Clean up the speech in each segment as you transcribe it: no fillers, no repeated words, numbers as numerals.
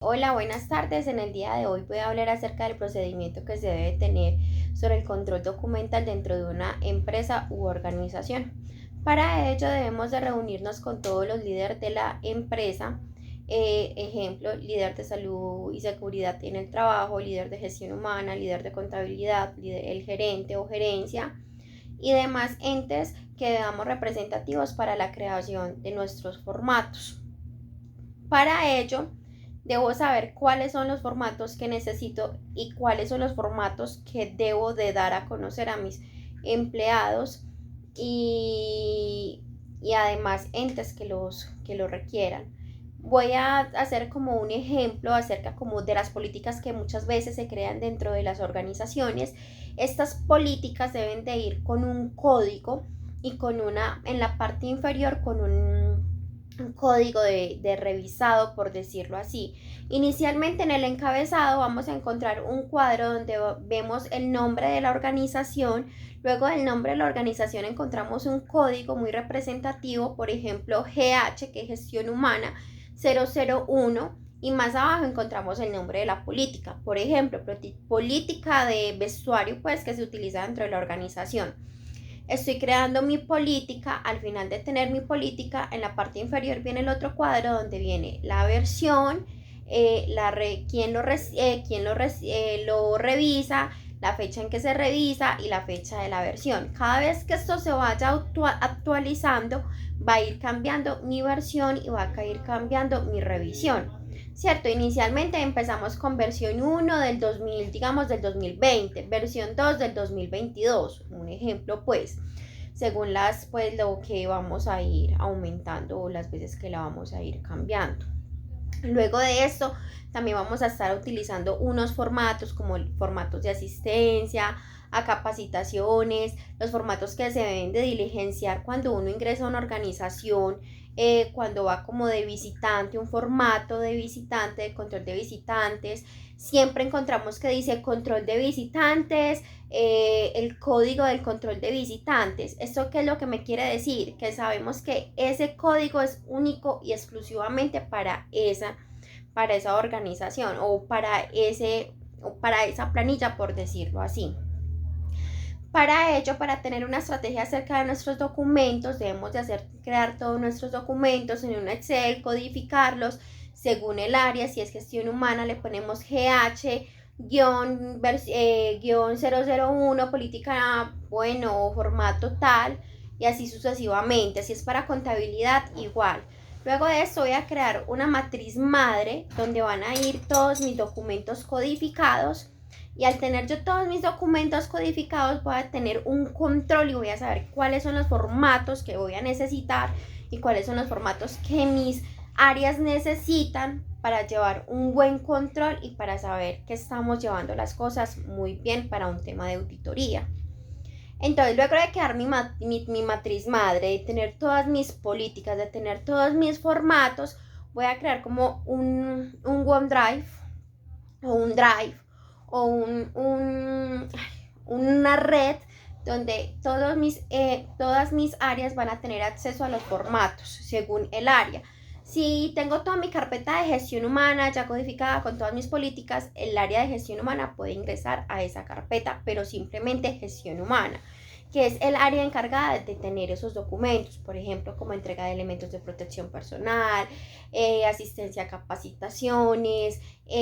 Hola, buenas tardes. En el día de hoy voy a hablar acerca del procedimiento que se debe tener sobre el control documental dentro de una empresa u organización. Para ello debemos de reunirnos con todos los líderes de la empresa, ejemplo, líder de salud y seguridad en el trabajo, líder de gestión humana, líder de contabilidad, el gerente o gerencia y demás entes que veamos representativos para la creación de nuestros formatos. Para ello, debo saber cuáles son los formatos que necesito y cuáles son los formatos que debo de dar a conocer a mis empleados y además entes que lo requieran. Voy a hacer como un ejemplo acerca como de las políticas que muchas veces se crean dentro de las organizaciones. Estas políticas deben de ir con un código y con una, en la parte inferior, con un código de revisado, por decirlo así. Inicialmente en el encabezado vamos a encontrar un cuadro donde vemos el nombre de la organización. Luego del nombre de la organización encontramos un código muy representativo, por ejemplo GH, que es Gestión Humana 001, y más abajo encontramos el nombre de la política, por ejemplo, política de vestuario, pues, que se utiliza dentro de la organización. Estoy creando mi política. Al final de tener mi política, en la parte inferior viene el otro cuadro donde viene la versión, quién lo revisa, la fecha en que se revisa y la fecha de la versión. Cada vez que esto se vaya actualizando, va a ir cambiando mi versión y va a ir cambiando mi revisión. ¿Cierto? Inicialmente empezamos con versión 1 del 2000, digamos del 2020, versión 2 del 2022, un ejemplo pues, según pues lo que vamos a ir aumentando o las veces que la vamos a ir cambiando. Luego de esto, también vamos a estar utilizando unos formatos como formatos de asistencia, a capacitaciones, los formatos que se deben de diligenciar cuando uno ingresa a una organización, cuando va como de visitante, un formato de visitante, de control de visitantes. Siempre encontramos que dice control de visitantes, el código del control de visitantes. ¿Esto qué es lo que me quiere decir? Que sabemos que ese código es único y exclusivamente para esa organización o para esa planilla, por decirlo así. Para ello, para tener una estrategia acerca de nuestros documentos, debemos de crear todos nuestros documentos en un Excel, codificarlos según el área. Si es gestión humana, le ponemos GH-001, política, bueno, formato tal, y así sucesivamente. Si es para contabilidad, igual. Luego de esto voy a crear una matriz madre donde van a ir todos mis documentos codificados. Y al tener yo todos mis documentos codificados, voy a tener un control y voy a saber cuáles son los formatos que voy a necesitar y cuáles son los formatos que mis áreas necesitan para llevar un buen control y para saber que estamos llevando las cosas muy bien para un tema de auditoría. Entonces, luego de crear mi matriz madre, de tener todas mis políticas, de tener todos mis formatos, voy a crear como un OneDrive o un Drive o una red donde todas mis áreas van a tener acceso a los formatos según el área. Si tengo toda mi carpeta de gestión humana ya codificada con todas mis políticas, el área de gestión humana puede ingresar a esa carpeta, pero simplemente gestión humana, que es el área encargada de tener esos documentos, por ejemplo, como entrega de elementos de protección personal, asistencia a capacitaciones,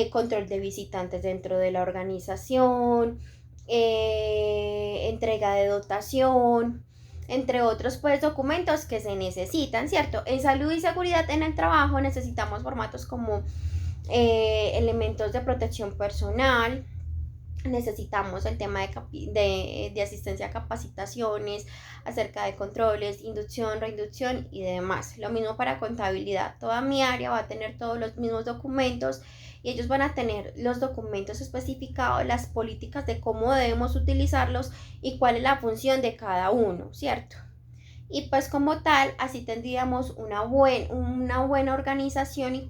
control de visitantes dentro de la organización, entrega de dotación, entre otros pues documentos que se necesitan, ¿cierto? En salud y seguridad en el trabajo necesitamos formatos como elementos de protección personal. Necesitamos el tema de asistencia a capacitaciones acerca de controles, inducción, reinducción y demás. Lo mismo para contabilidad. Toda mi área va a tener todos los mismos documentos y ellos van a tener los documentos especificados, las políticas de cómo debemos utilizarlos y cuál es la función de cada uno, ¿cierto? Y pues como tal, así tendríamos una buena organización y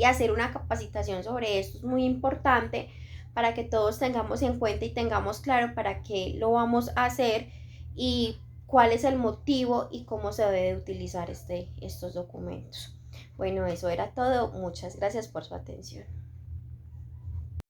hacer una capacitación sobre esto es muy importante para que todos tengamos en cuenta y tengamos claro para qué lo vamos a hacer y cuál es el motivo y cómo se debe utilizar estos documentos. Bueno, eso era todo. Muchas gracias por su atención.